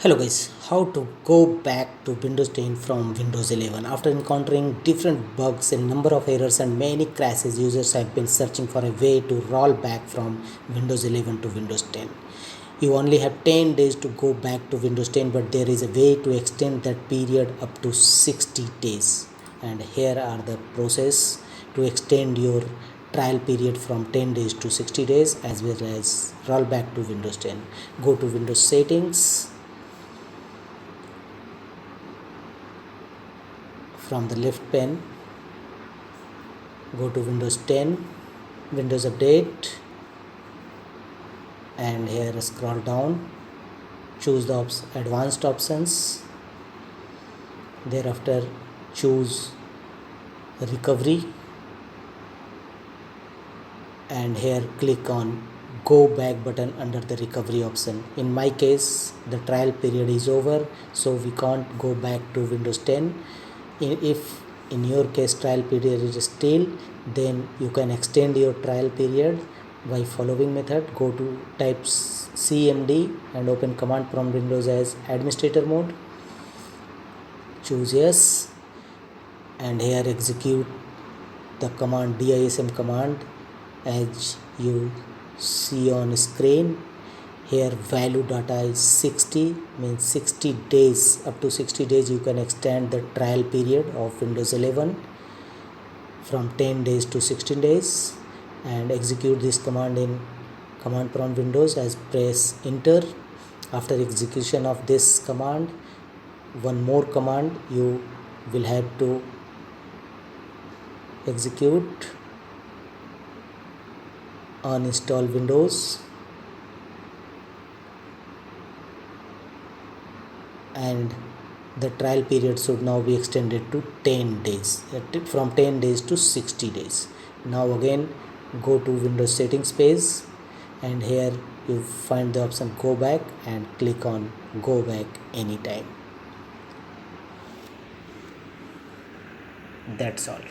Hello guys, how to go back to Windows 10 from Windows 11. After encountering different bugs and number of errors and many crashes, users have been searching for a way to roll back from Windows 11 to Windows 10. You only have 10 days to go back to Windows 10, but there is a way to extend that period up to 60 days. And here are the process to extend your trial period from 10 days to 60 days as well as roll back to Windows 10. Go to Windows settings. From the left pane, go to Windows 10, Windows Update, and here scroll down, choose the advanced options, thereafter choose recovery, and here click on go back button under the recovery option. In my case, the trial period is over, so we can't go back to Windows 10. If in your case trial period is still, then you can extend your trial period by following method. Go to type cmd and open command prompt windows as administrator mode, choose yes, and here execute the command dism command as you see on screen. Here value data is 60, means 60 days. Up to 60 days you can extend the trial period of Windows 11 from 10 days to 16 days, and execute this command in command prompt windows as press enter. After execution of this command, one more command you will have to execute: uninstall Windows, and the trial period should now be extended to 10 days, from 10 days to 60 days. Now again go to Windows settings page, and here you find the option go back and click on go back anytime. That's all.